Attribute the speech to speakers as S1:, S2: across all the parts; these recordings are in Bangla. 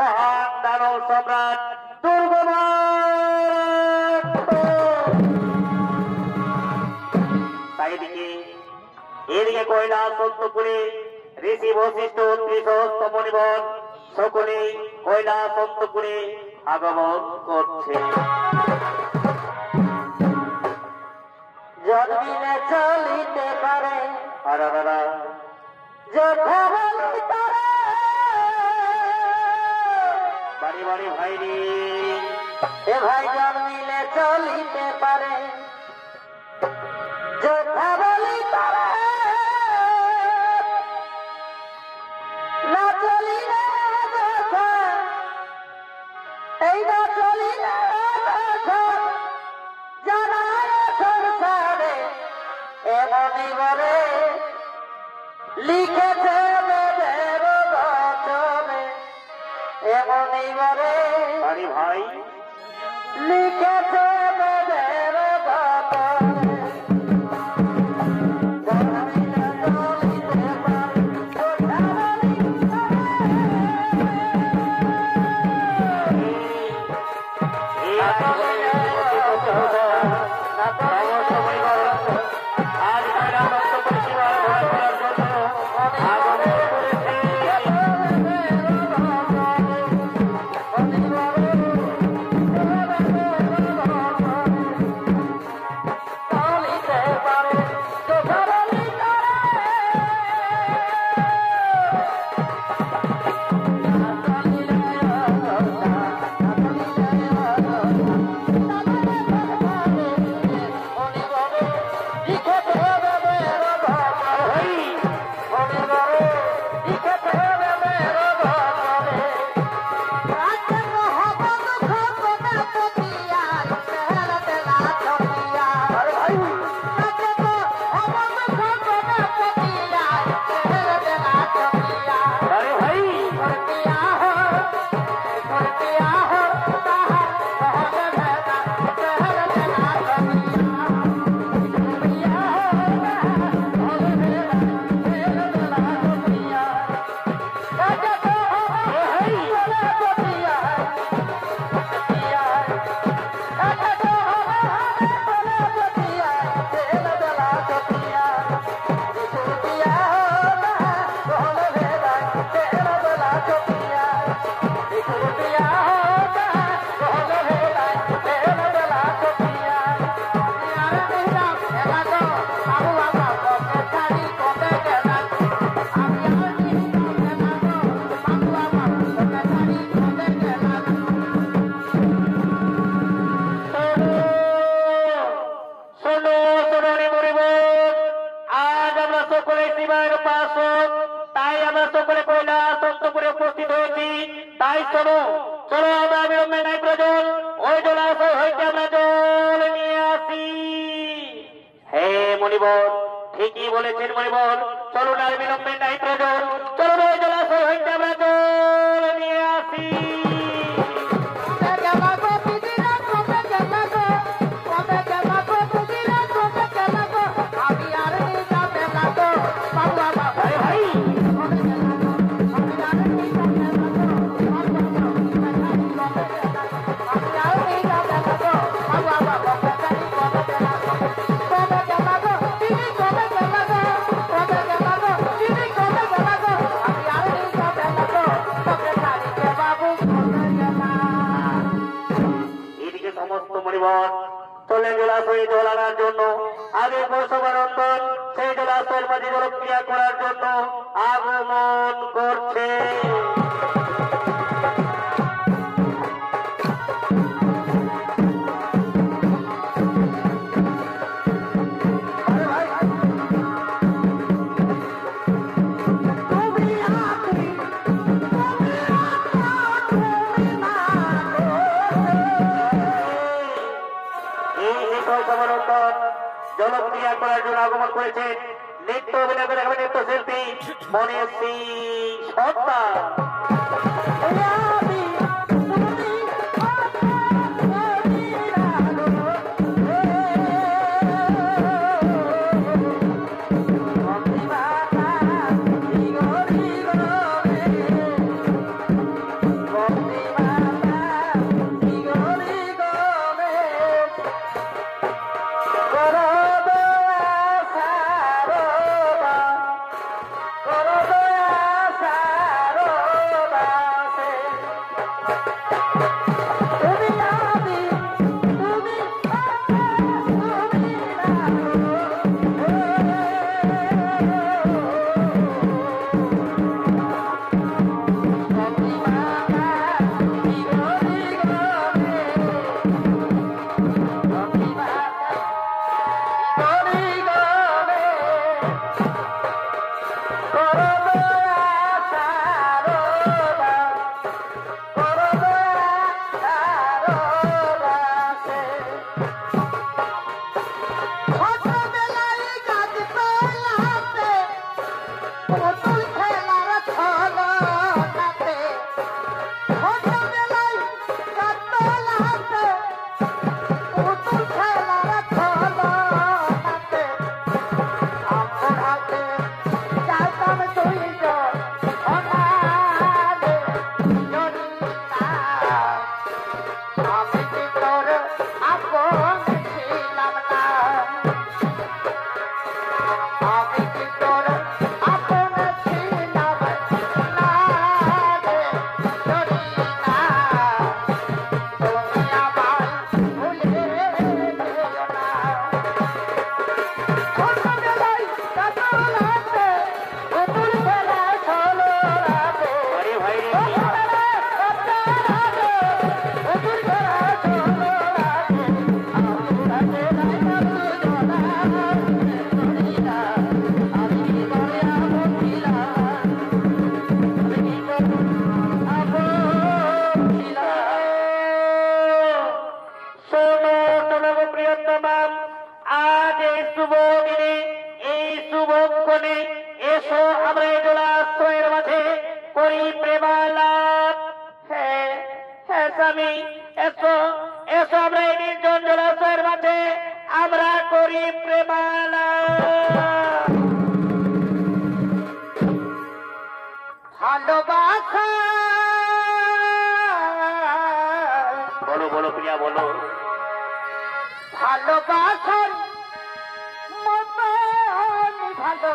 S1: মহান দানব সম্রাট এদিকে কৈলাস অন্তপুরে ঋষি বশিষ্ঠ ত্রিশস্ত মণিবর সকলেই কৈলাস অন্তপুরে আগমন করছে। জন্মিলে চলিতে পারে বাড়ি বাড়ি ভাই রে এ ভাই জন্মিলে চলিতে পারে যোদ্ধা বলি তারা না চলিলে এই না চলিলে জানায় সংসারে এমনই বলে লিখেছে বেদের বচনে এমনই বলে আরে ভাই লিখেছে বেদের বচনে ঠিকই বলেছেন মণিবর, চলুন আর বিলম্বে নাই প্রয়োজন, চলুন ওই জলাশয় হইতে আমরা জল নিয়ে আসি। চলে জলাশয়ে জল আনার জন্য আগে পৌষবারন্তন সেই জলাশয়ের মাঝে জলক্রিয়া করার জন্য আগমন করছে। জলক্রিয়া করার জন্য আগমন করেছেন নৃত্য অভিনয় দেখাবেন নৃত্যশিল্পী মনীষী সর্দার। বলো প্রিয়া বলো।
S2: ভালোবাসার মতন ভালো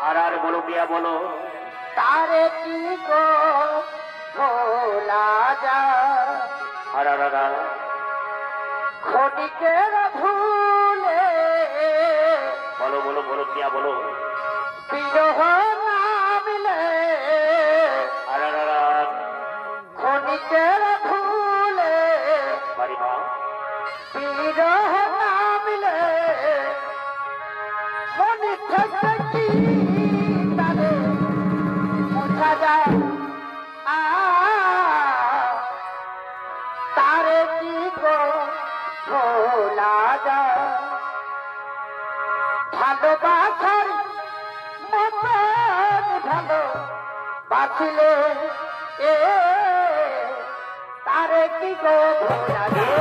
S1: আর বলো প্রিয়া বলো।
S2: তারে কি গো ভোলা যায়?
S1: আর
S2: ক্ষণিকের ভুলে
S1: বলো বলো বলো প্রিয়া বলো।
S2: বিরহ না মিলে
S1: আর
S2: ক্ষণিকের ভুলে
S1: বাড়িমা
S2: বিরহ না মিলে মনে থেকে কি তারে বোঝা যায়? তারে কি গো ভোলা যায়? ভালোবাসার মতন ভালো বাঁচিলে তারে কি গো ভোলা যায়?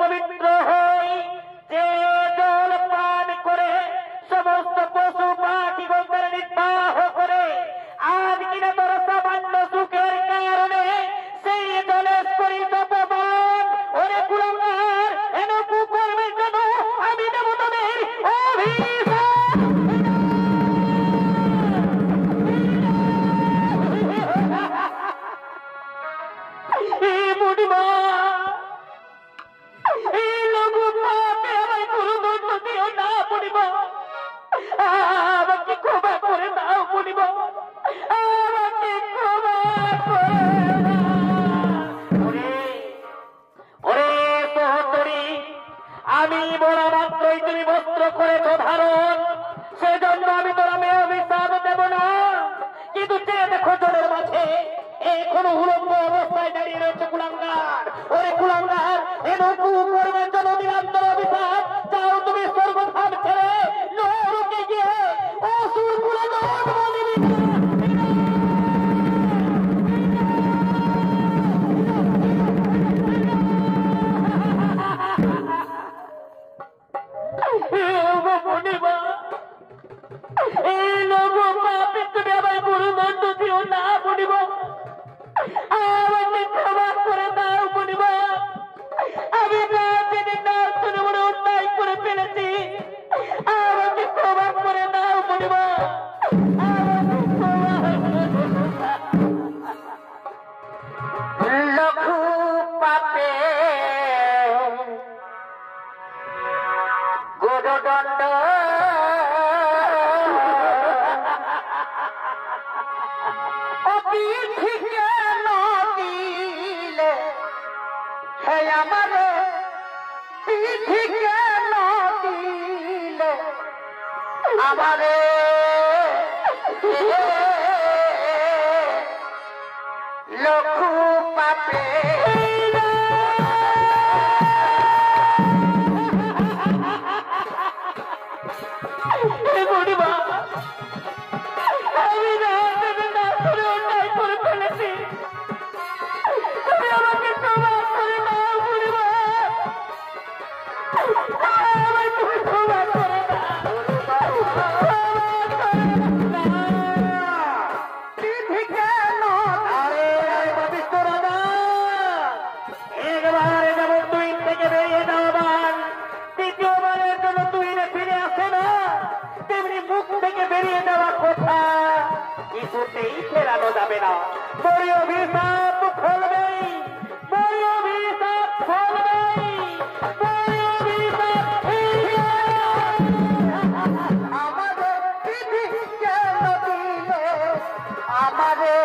S1: পবিত্র হই, যে জল পান করে সমস্ত পশু পাখি গঙ্গার নির্বাহ করে, আজ কিনা তোর সামান্য সুখের কারণে সেই জলে করি তপমান। ওরে কুলাঙ্গার, এন কুকর্মের জন্য আমি দেব তোদের অভিশাপ। মুড়িমা আমাকে ক্ষমা করে দাও মুনিবা, আমাকে ক্ষমা করে ওরে সহোদরী, আমি বলা মাত্রই তুমি বস্ত্র করেছ ধারণ, সেজন্য আমি তোর মেয়ে অভিশাপ দেব না। কিন্তু যে দেখো জলের মাঝে এখনো উলম্ব অবস্থায় দাঁড়িয়ে রয়েছে কুলাঙ্গার। ওরে কুলাঙ্গার, এন কুকর্মের জন্য দিলাম তোর অভিশাপ। যাও তুমি স্বর্গধাম ছেড়ে নরকে গিয়ে অসুর কুলে জন্ম দিবি। এই লোক পাপে তুমি আমার গুরুদণ্ড দিও না মুনিব, আমাকে ক্ষমা করে দাও মুনিব। আমি না জেনে না শুনে মনে অন্যায় করে ফেলেছি, আমাকে ক্ষমা করে দাও মুনিব, আমাকে ক্ষমা।
S2: লঘু পাপে গুরুদণ্ড অতিথিকে নদিলে হে আমার তিথিকে নদিলে আমারে লঘু পাপে
S1: মুনিবা, আমি না জেনে না শুনে অন্যায় করে ফেলেছি, তুমি আমাকে ক্ষমা করে দাও মুনিবা, আমাকে ক্ষমা করে দাও।
S2: তিথিকে
S1: আরে পবিত্র রাজা, একবারে যেমন তুই থেকে বেরিয়ে যাওয়ার, দ্বিতীয়বারের জন্য তুই ফিরে আসে না, তেমনি মুখ থেকে বেরিয়ে যাওয়ার কথা কিছুতেই ফেরানো যাবে না। বড় অভিশাপ ফলবেই, বড় অভিশাপ ফলবেই, বড় অভিশাপ।
S2: আমারে তিথিকে নদিলে আমারে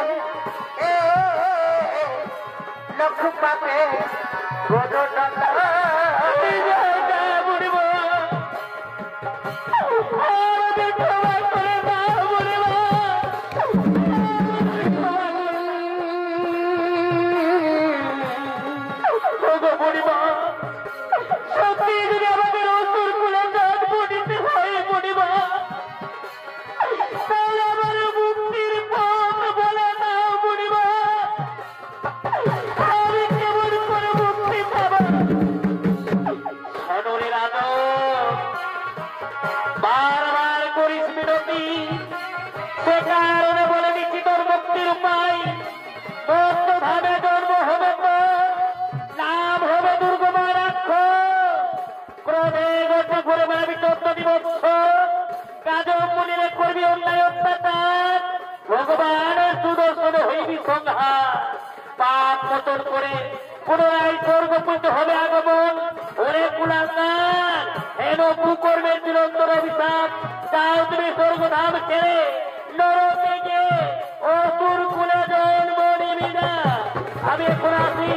S2: লঘু পাপে গুরুদণ্ড
S1: মুনিব, আমাকে ক্ষমা করে দাও মুনিব। মুনিবা, ভগবানের সুদর্শন হইবি সংহার পাপ মোচন করে পুনরায় স্বর্গপুত হবে আগমন। ওরে কুলাঙ্গার হেন কুকর্মের চিরন্তর অভিশাপ, যাও তুমি স্বর্গধাম ছেড়ে নরকে গিয়ে অসুর কুলে জন্ম নিবি না। আমি এখন আসি।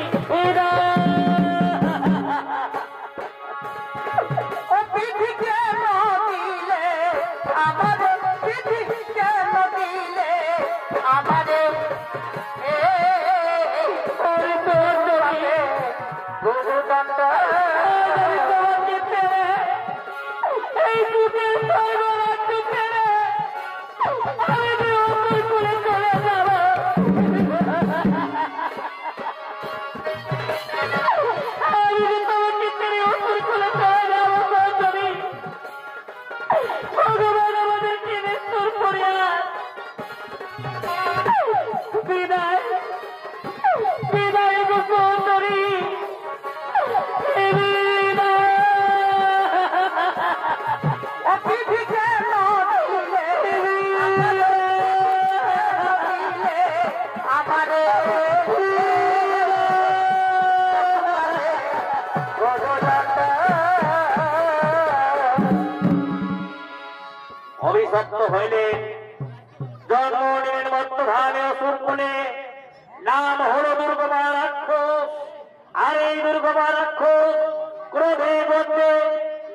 S1: অভিশপ্ত হইলেন, জন্ম নিলেন মধ্যধামে অসুর কুলে। নাম হলো দুর্গমা রাক্ষস। আর এই দুর্গমা রাক্ষস ক্রোধে গদ্যে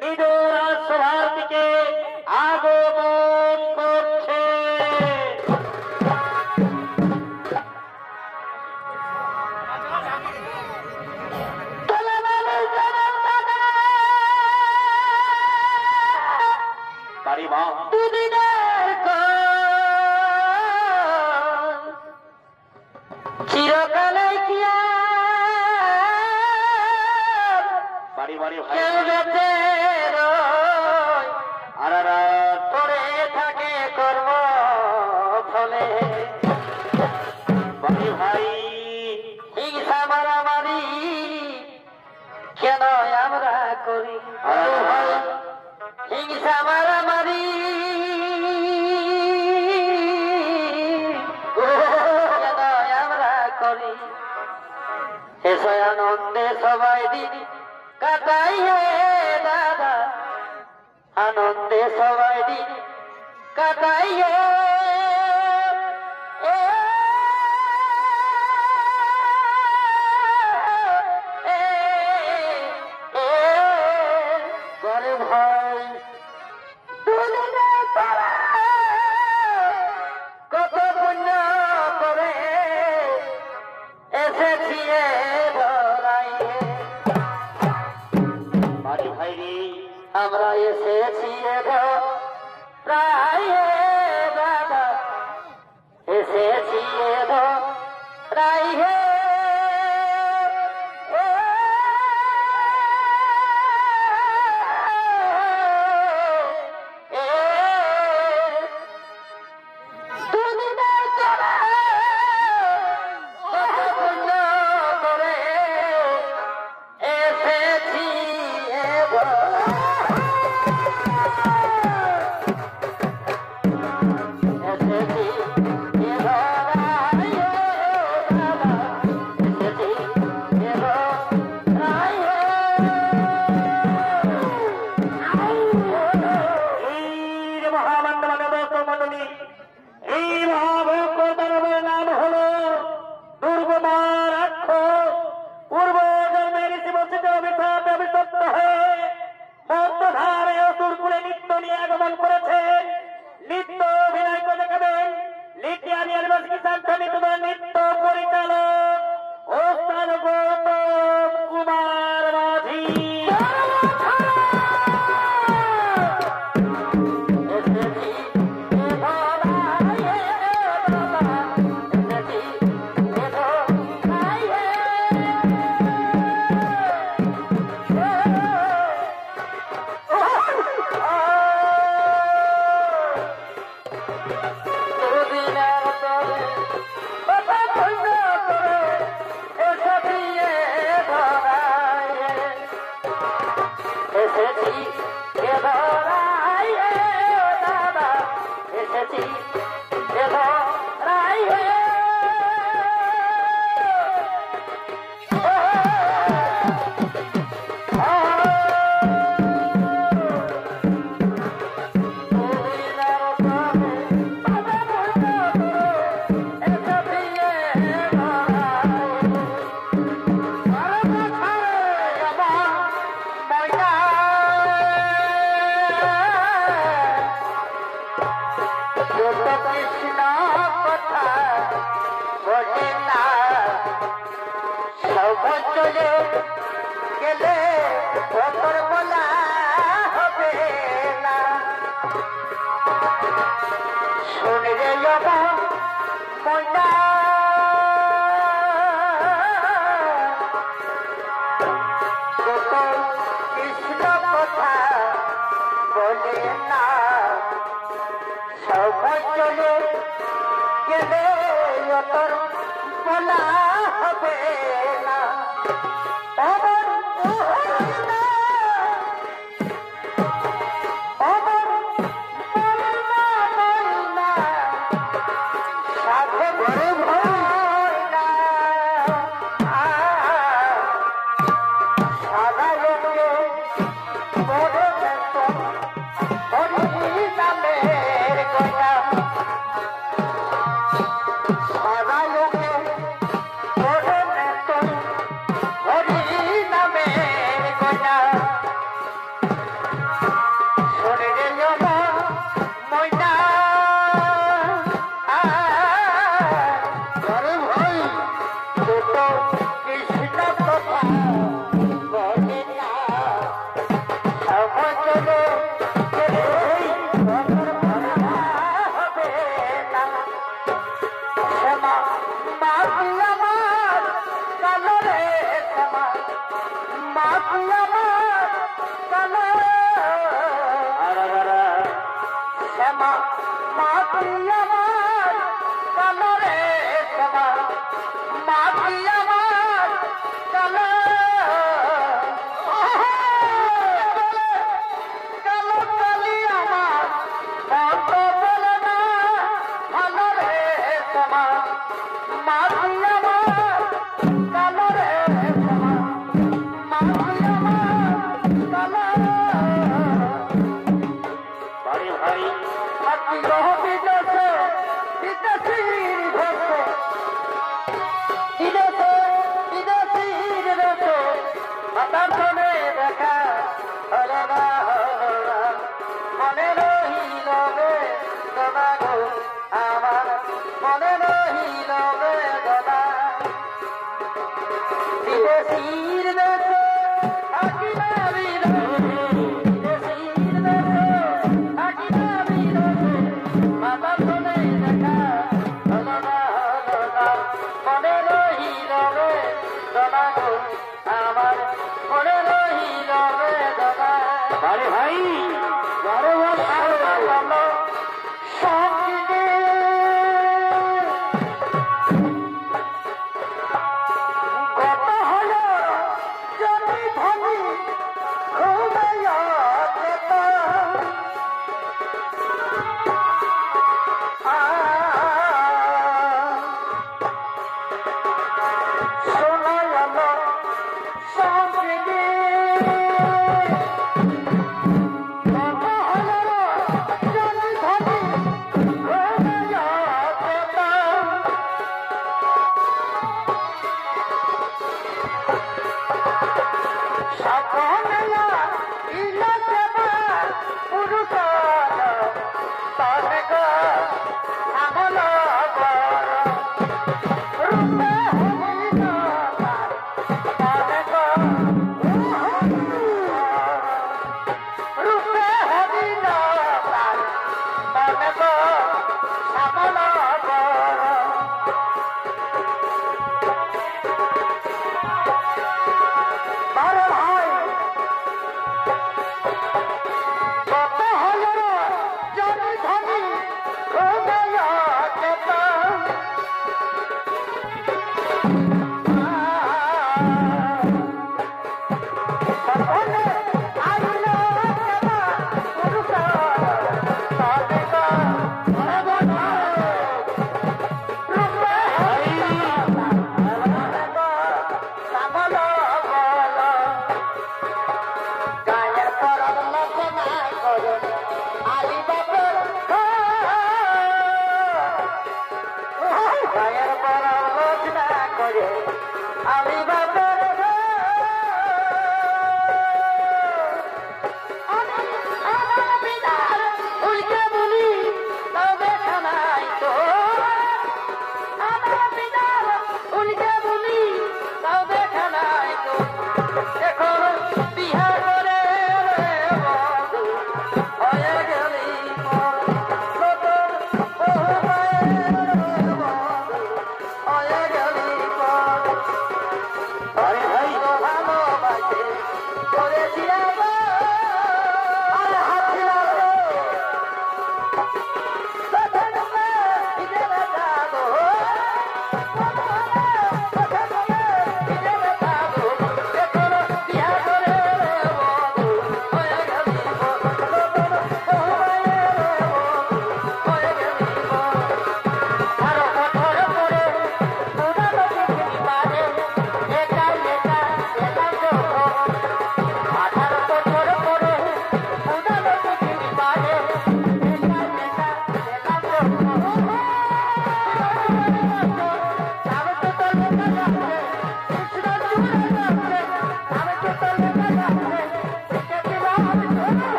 S1: নিজ রাজসভার দিকে আগমন করছে।
S2: চিরকালে কিয়া
S1: বাড়ি বাড়ি
S2: কেউ যাতে আর পড়ে থাকে কর্ম ফলে।
S1: বাড়ি ভাই
S2: হিংসা মারামারি কেন আমরা করি? হিংসা মারামারি কেন আমরা করি? এসে আনন্দে সবাই দিন কাটাই হে দাদা, আনন্দে সবাই দিন কাটাই হে। ভাই কত পুণ্য করে এসেছি
S1: বাড়ি ভাই রে
S2: আমরা এসেছি প্রায় দাদা, এসেছি প্রায়
S1: নৃত্য পরিচালক ওস্তাদ গৌতম কুমার মাঝি।
S2: এসেছি গেলে ও তোর বলা হবে না শুনে রে আমার ময়না কত কৃষ্ণ কথা বলে না সময় চলে গেলে ও তোর বলা হবে না আমার ময়না আমার ময়না ময়না সাধে বড় ময়না সাদা লোকে বড় বেতন হরি নামের গয়না সাদা লোকে বড় বেতন হরি নামের গয়না শোনে রে আমার ময়না আরে ভাই ছোট কৃষ্ণ কথা বলে না সময় চলে গেলে তোর ভোলা হবে না শ্যামা মা তুই আমার কালো রে শ্যামা মা তুই আমার কালো শ্যামা মা তুই আমার কালো রে শ্যামা মা তুই আমার কালো কালো কালি আমার অন্ত বলে না ভালো রে শ্যামা মা তুই আমার কালো রে শ্যামা মা তুই আমার কালো
S1: বাড়ি ভাই
S2: আপনি রহ বিদেশে বিদেশির ভক্ত বিদেশে বিদেশির দেশে মাতার ধনে দেখা হলো না মনে রহিল রে দাদা গো আমার মনে রহিল রে দাদা বিদেশির দেশে থাকি না বিদেশির দেশে থাকি না বিদেশে মাতার ধনে দেখা হলো না মনে রহিল রে দাদা গো আমার মনে রহিল রে দাদা
S1: বাড়ি ভাই
S2: বড় ভালো সঙ্গে গত হলো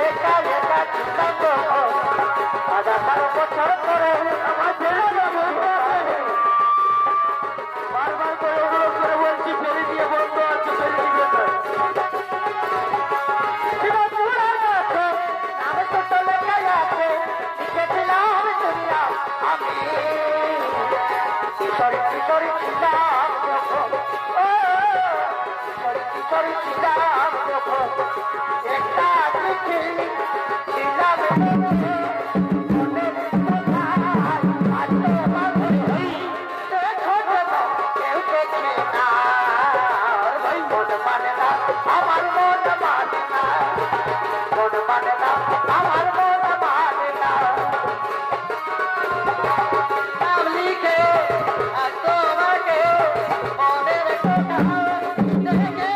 S2: একা একা ছিলাম গো আধা বারো বছর পরে আমার ছেলে বারবার করে ওগুলো করে বলছি ফেলে দিয়ে বন্ধ আছে ফেলে দিয়ে আমি তো তো লেখাই আছে লিখেছিলাম দুনিয়া আমি কিশোরী কিশোরী ছিলাম যখন কিশোরী কিশোরী ছিলাম যখন একটা চিঠি ছিলাম আমার মন মানে না মন মানে না আমার মন মানে না লিখে তোমাকে মনের কথা দেখে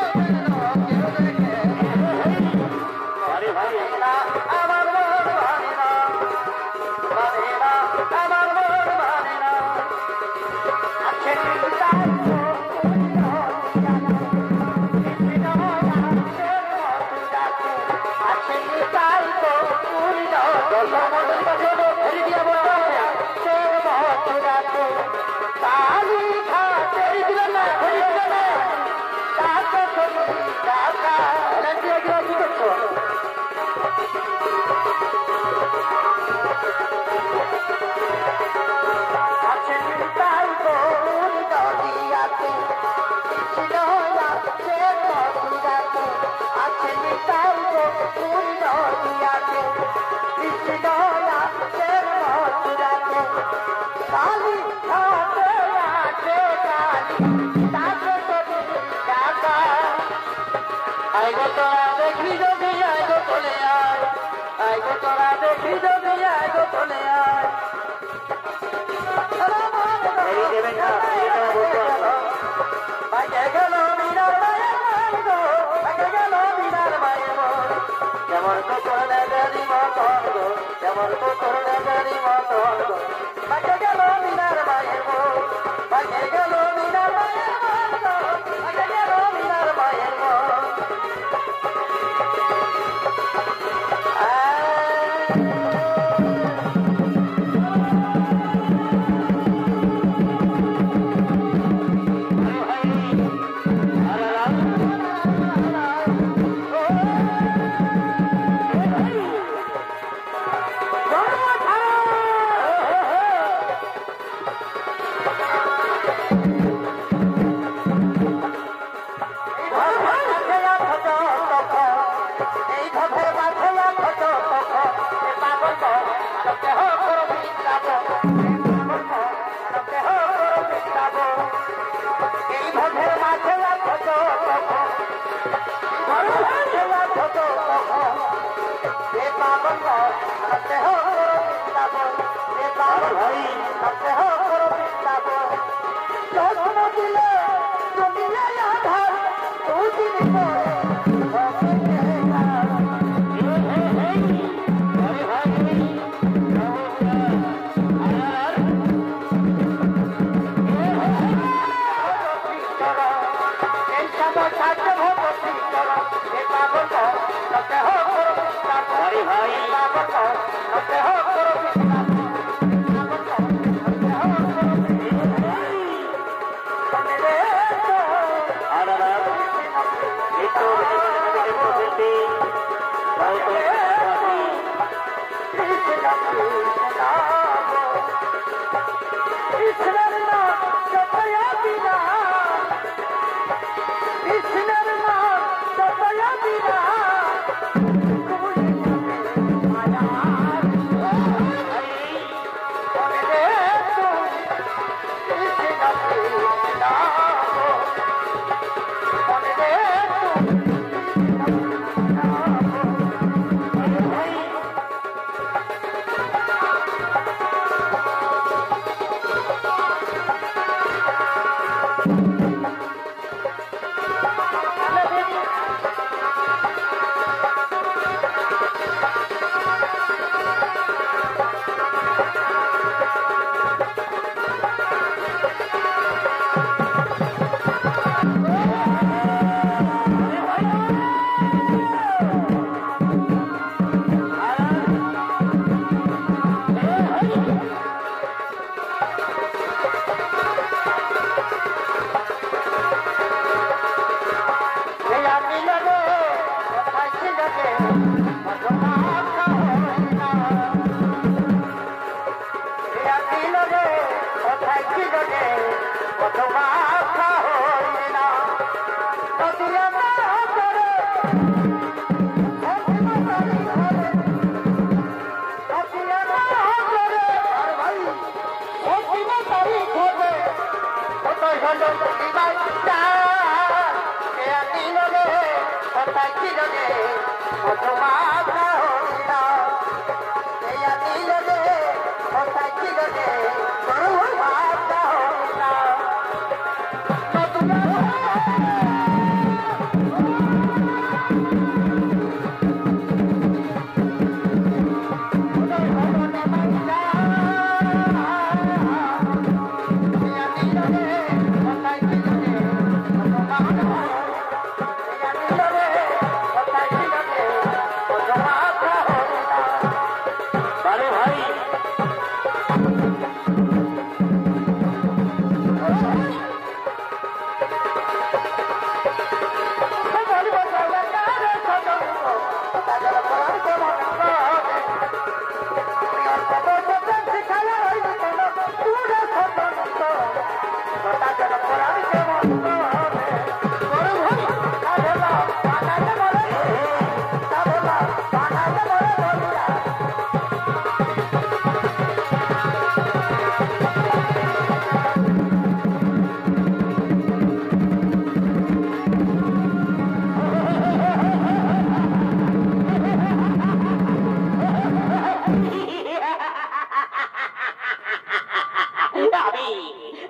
S1: আরে ভাই
S2: আমার মন মানে না মানে না আমার মন মানে না আছে আইগো তোরা দেখি যদি আইগো তোলে আয় আইগো তোরা দেখি যদি আইগো তোলে আয়
S1: দেবেন না
S2: ভাইকে গেল বিনার মায়ের মান গো ভাইকে গেল বিনার মায়ের মন যেমন তো তোর গাড়ি মতন গো যেমন তো তোর গাড়ি মতন গো ভাইকে গেল বিনার মায়ের মন ভাইকে গেল বিনার মায়ের মন গো ভাইকে গেল বিনার মায়ের মন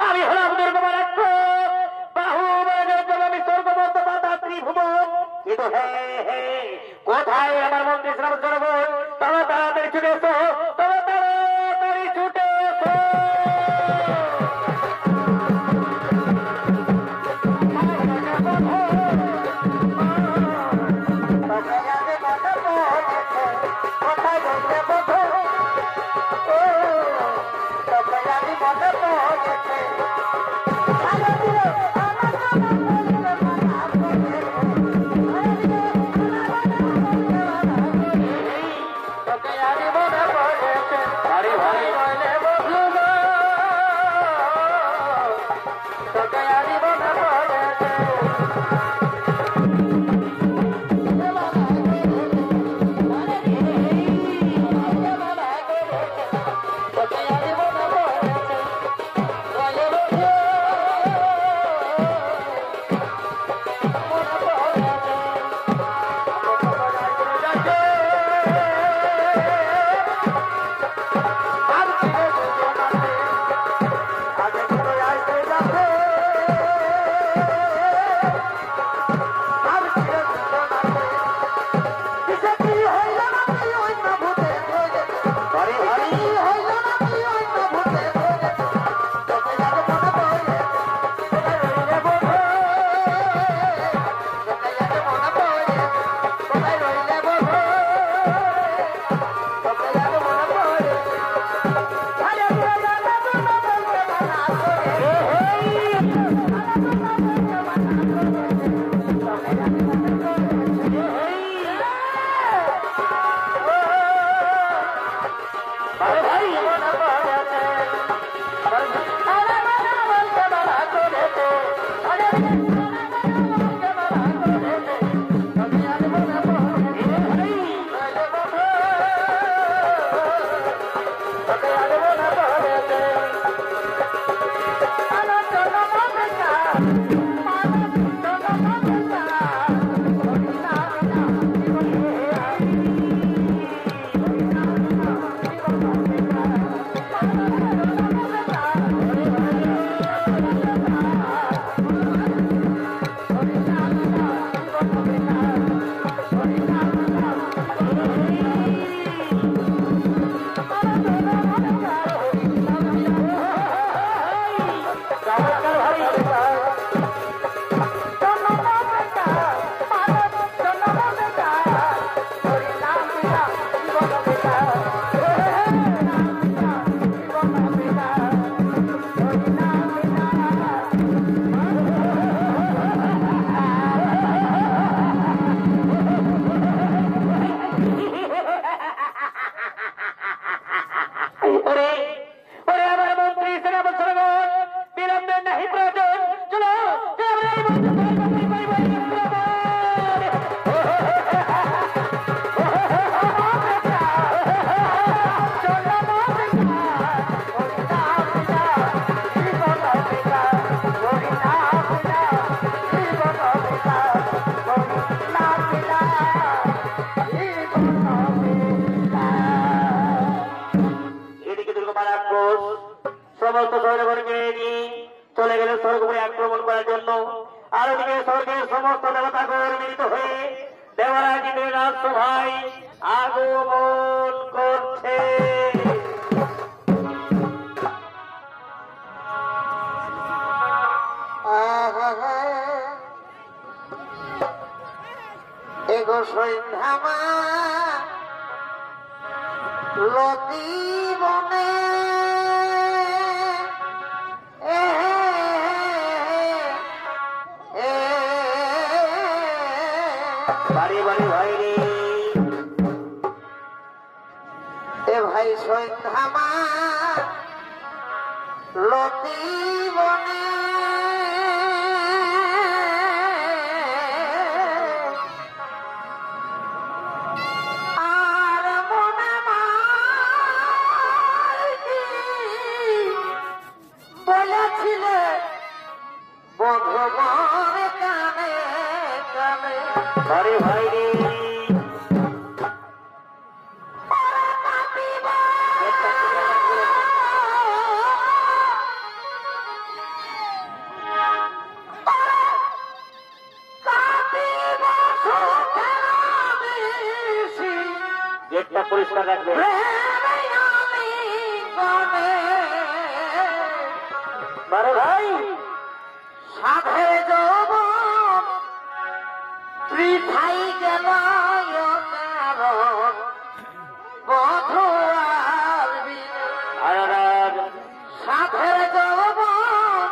S1: আমি হলাম দুর্গমারাক্ষ বাহু আমি স্বর্গবদ্ধ মাতা ত্রিভুবন কিন্তু কোথায় আমার মন্দির শ্রাব সরব তবে তাড়াতাড়ি ছুটে এসো তবে তাড়াতাড়ি ছুটে এসো সমস্ত দেবতাগণ মিলিত হয়ে দেবরাজীদের রাজসভায় আগমন করছে।
S2: এগো সন্ধ্যামা লতি বনে
S1: বাড়ি বাড়ি ভাই রে
S2: এ ভাই সন্ধ্যামা লতি বনে আর মনে মাইকি বলেছিলে বধুবর কানে কানে
S1: বাড়ি ভাই রে গেটটা পরিষ্কার রাখবে। বারো ভাই
S2: সাধে যৌবন বৃথাই গেল বধু
S1: আর
S2: সাধে যৌবন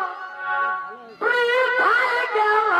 S2: বৃথাই গেল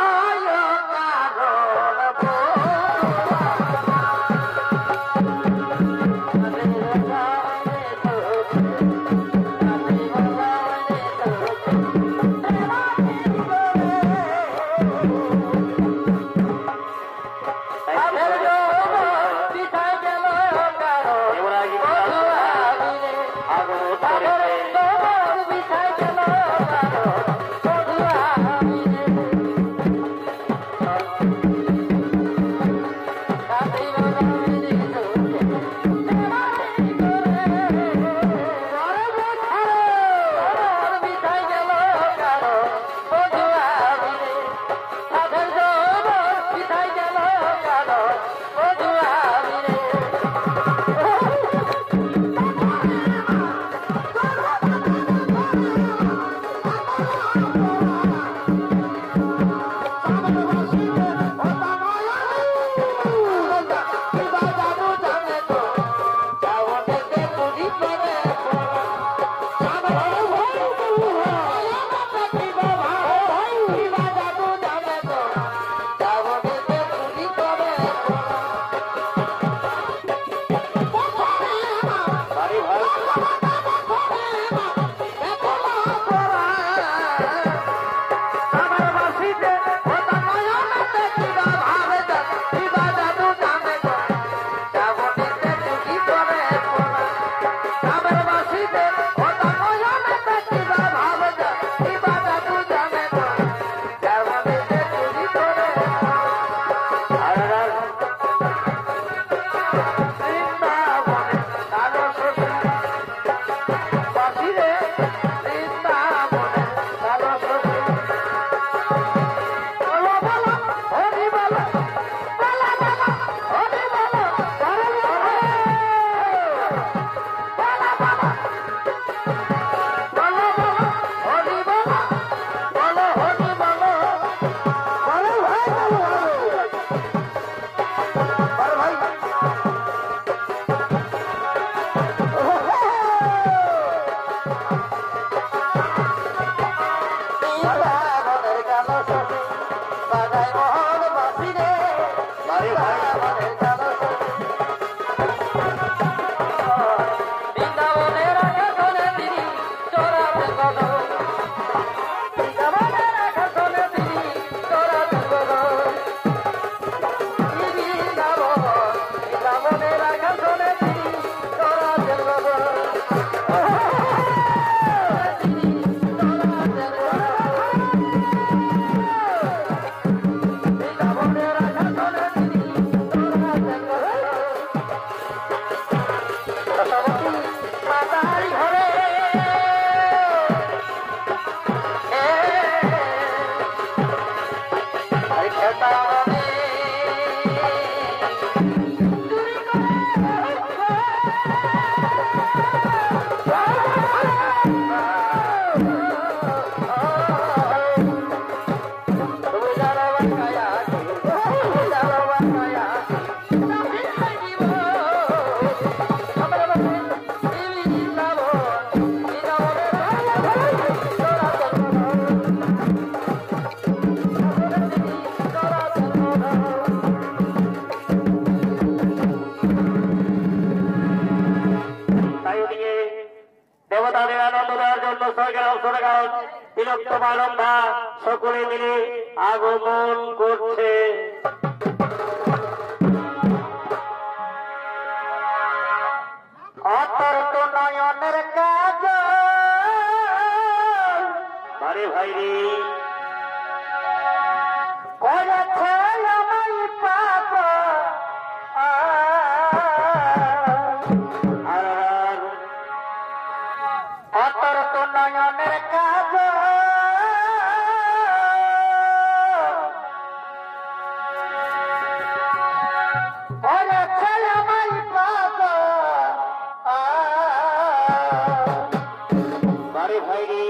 S1: গায়ক তিলোত্তমা লম্বা সকলে মিলে আগমন করছে।
S2: অতর্ক নয়নের কাজ
S1: আরে ভাই রে
S2: করেছে আমায় পাপ অতর্ক নয়নের কাজ করেছে আমায় পাপ
S1: আরে ভাই রে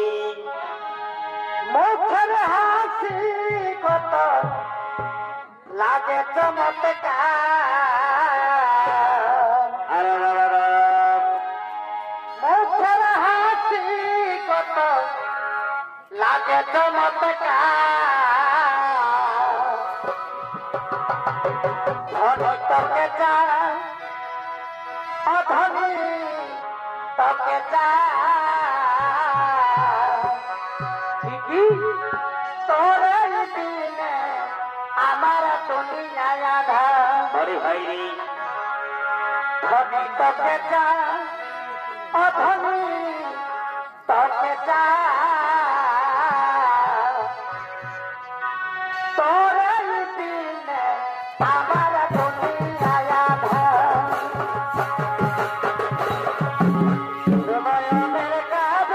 S2: মুখের হাসি কত লাগে চমৎকার মুখের হাসি কত লাগে চমৎকার ধনী তোকে যা অধনী তোকে যা তোরে দিনে আমার দুনিয়ায় আধার
S1: আরে ভাই রে
S2: ধনী তোকে যা অধনী তোকে যা তোরে দিনে আমার দুনিয়ায় আধার নয়নের কাজ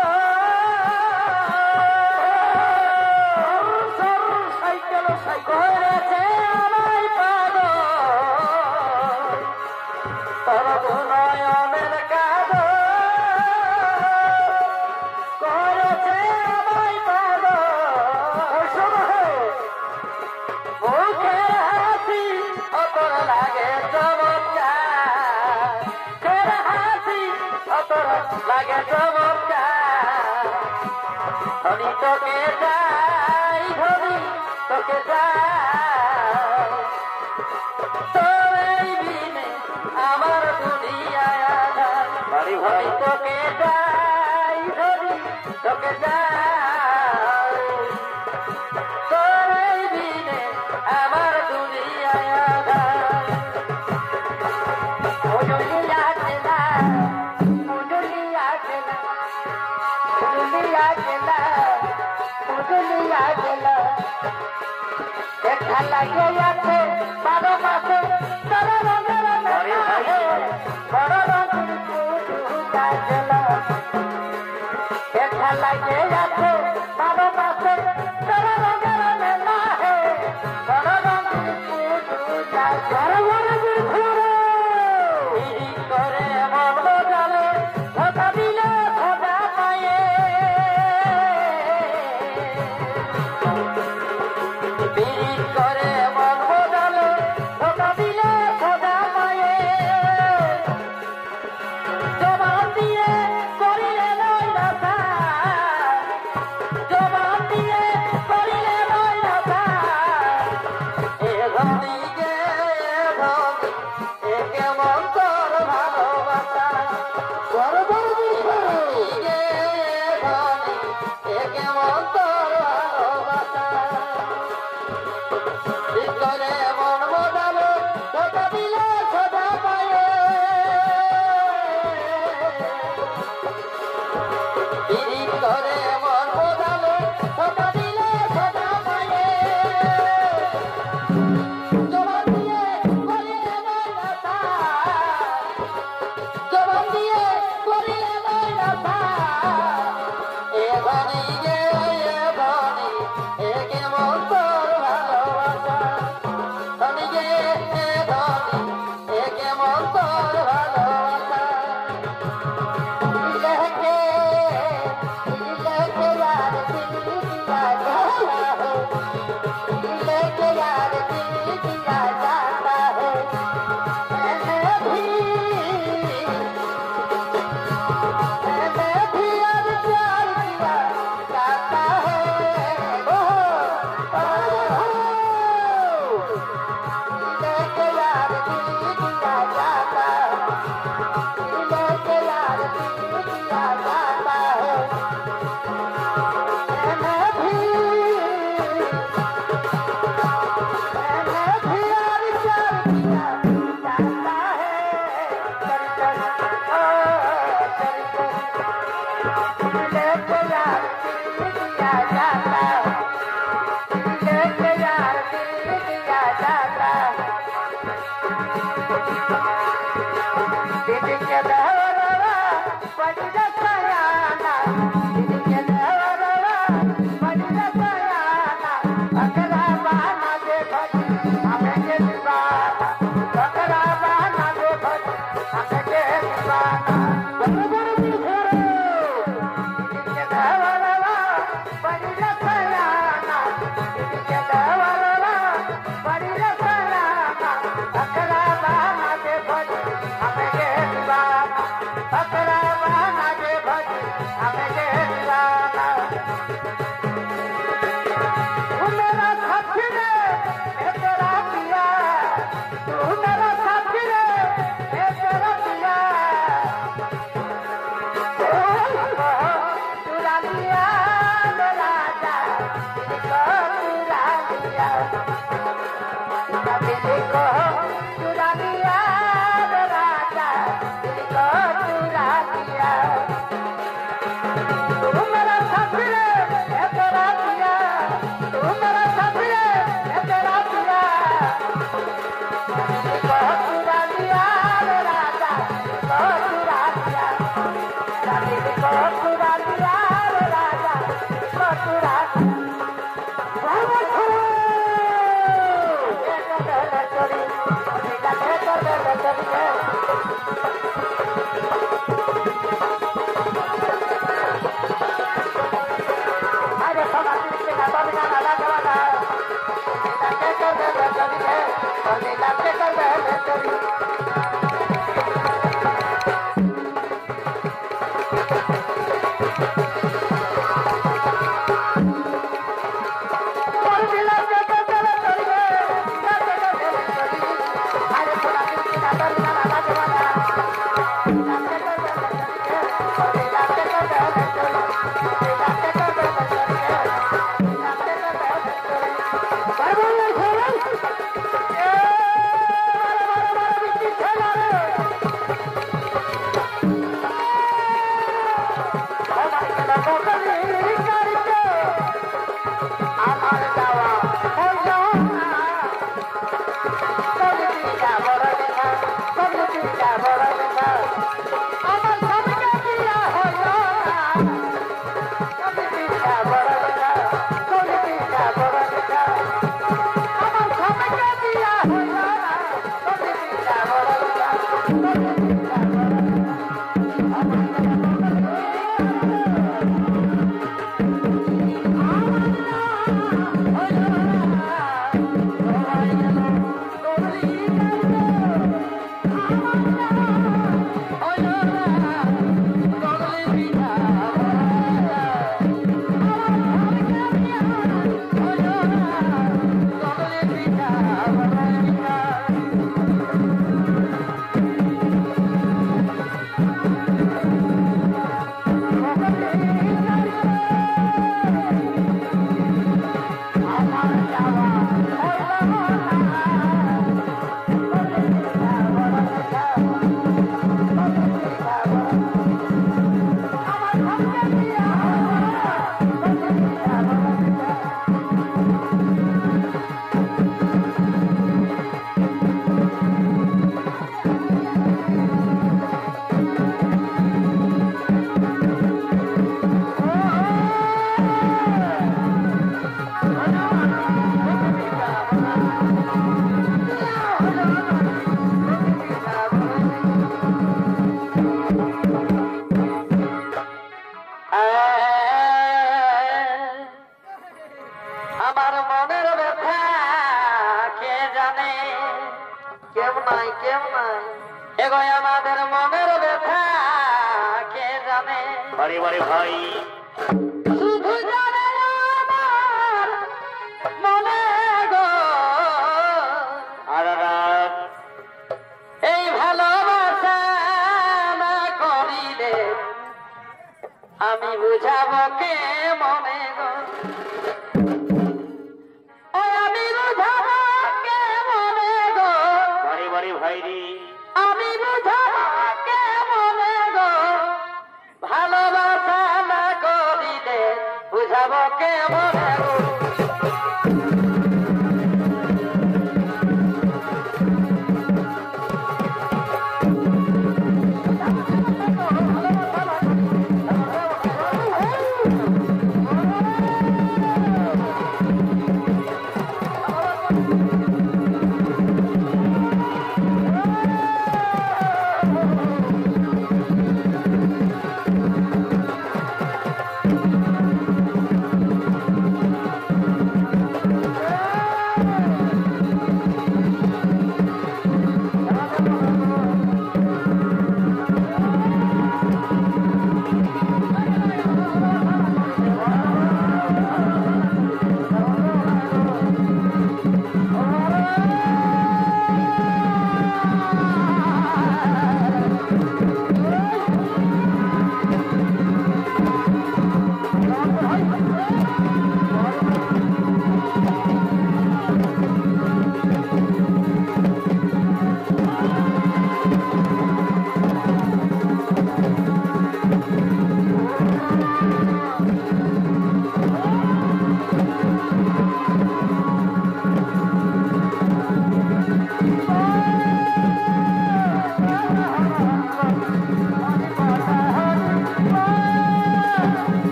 S2: সাইকেল করেছে আমায় পাগল তব নয়নের কাজ করেছে আমায় পাগল মুখের হাসি অতর লাগে চমৎকার হাসি অতর লাগে চমৎকার ধনী তোকে যাই ধনী তোকে যাই তোর এই বিনে আমার দুনিয়ায় আধার
S1: আরে ভাই
S2: ধনী তোকে যাই ধনী তোকে যাই তোর এই বিনে আমার দুনিয়ায় আধার মুজুলিয়া চেনা মুজুলিয়া চেনা মুজুলিয়া চেনা মুজুলিয়া চেনা দেখা লাগে আছে 12 মাসে তোর রঙের মেলা বড় রঙের পুজুলিয়া চেনা দেখা লাগে আছে 12 মাসে তোর রঙের মেলা বড় রঙের পুজুলিয়া করে মন বদলে ধোকা দিলে ধোকা পায়ে করে মন বদলে ধোকা দিলে ধোকা পায়ে জবান দিয়ে করিলে নয় রাধা জবান দিয়ে করিলে নয় রাধা এ ধনীকে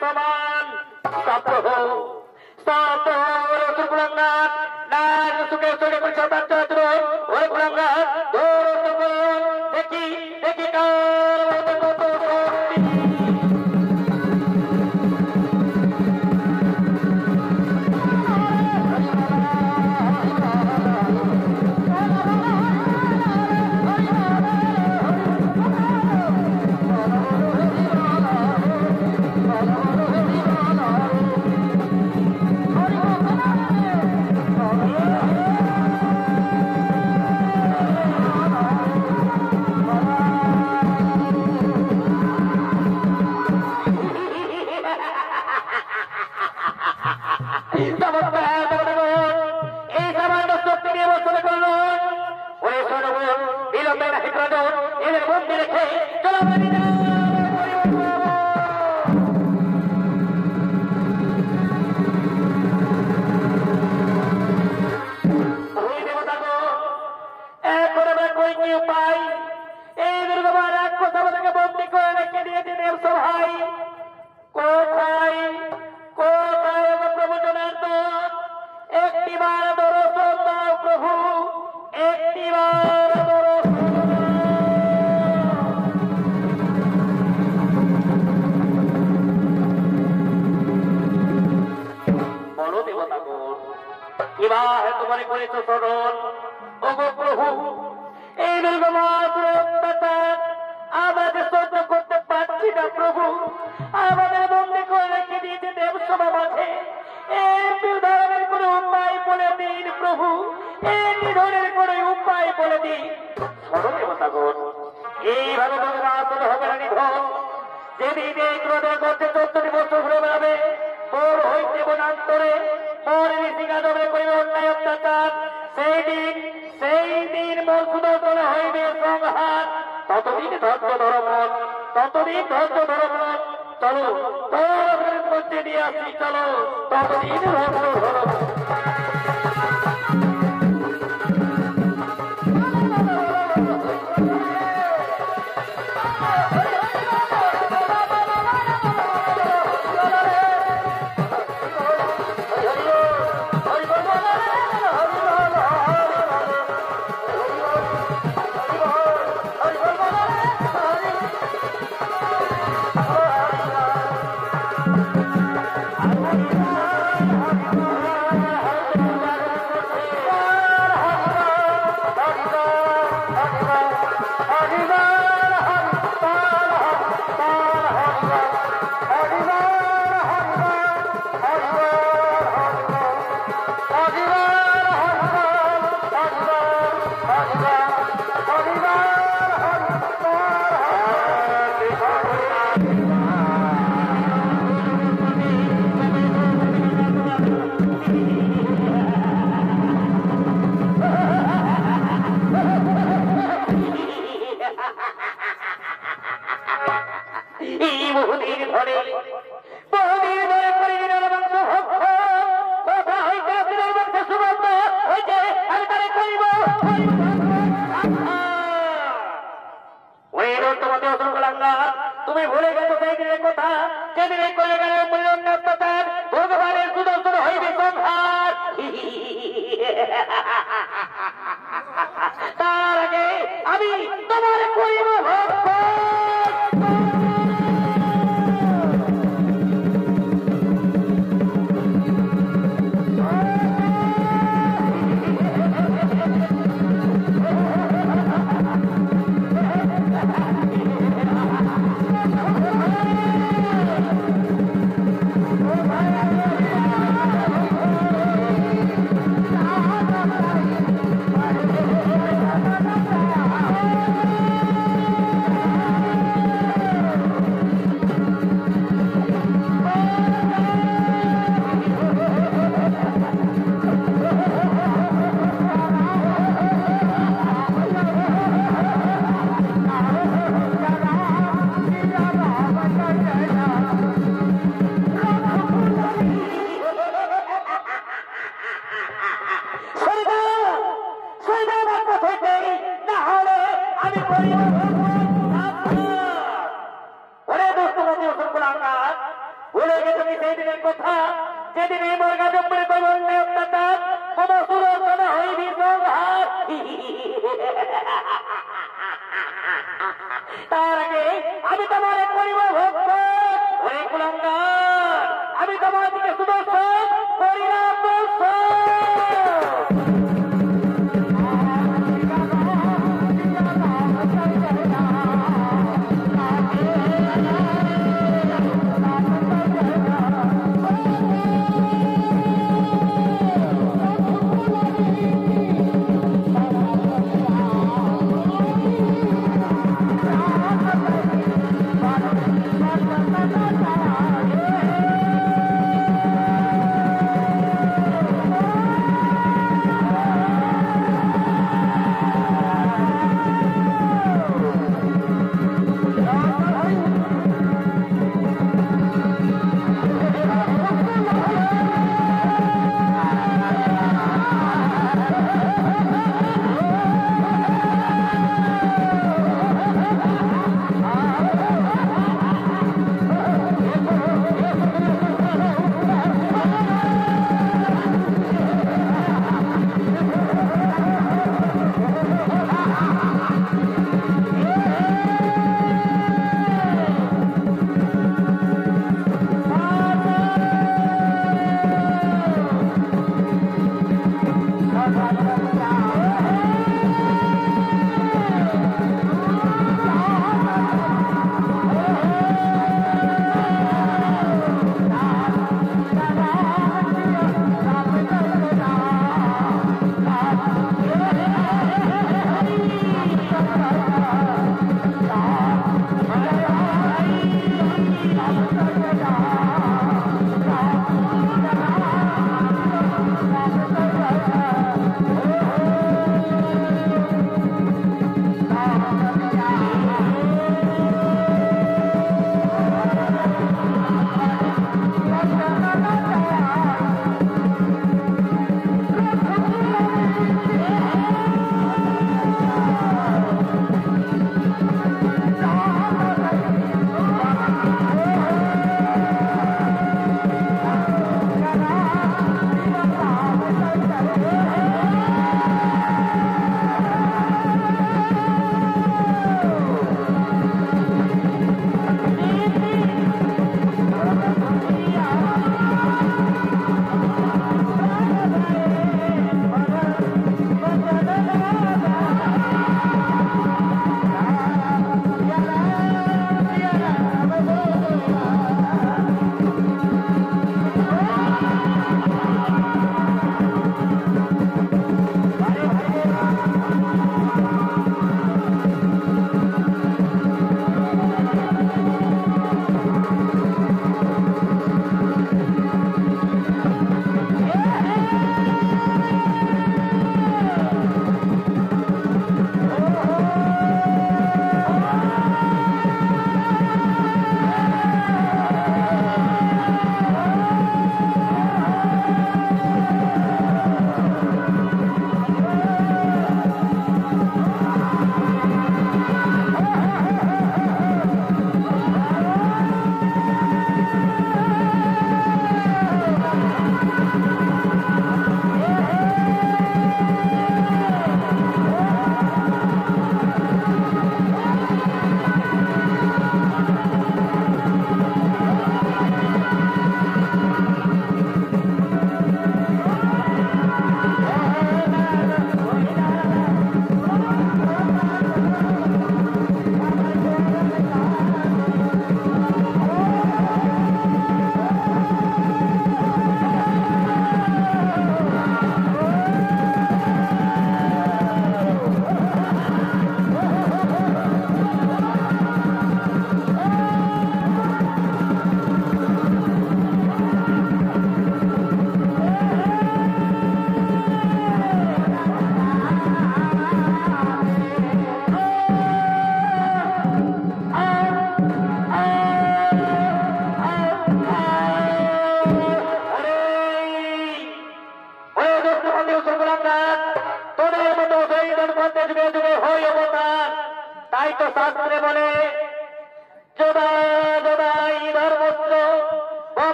S1: সমান সপ্রভু ওরে কুলাঙ্গার নার সুখে সুখে পরিচয় বাচ্চা ওরে কুলাঙ্গার দেখি দেখি ভুলে গেছো কি সেই দিনের কথা, যেদিন এই মর্গা জম্বরে তোমার অন্যায় অত্যাচার কোনো সুরক্ষণ হইবি সংঘাত। তার আগে আমি তোমার করিব ভক্ত, ওরে কুলাঙ্গার, আমি তোমার দিকে সুদর্শন পরিণাম
S2: Bye.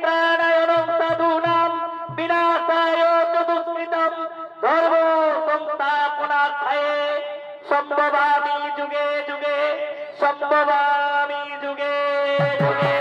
S1: পরিত্রাণায়নং সাধূনাং বিনাশায় চ দুষ্কৃতম ধর্ম সংস্থাপনার্থায়ে সম্ভবামি যুগে যুগে সম্ভবামি যুগে যুগে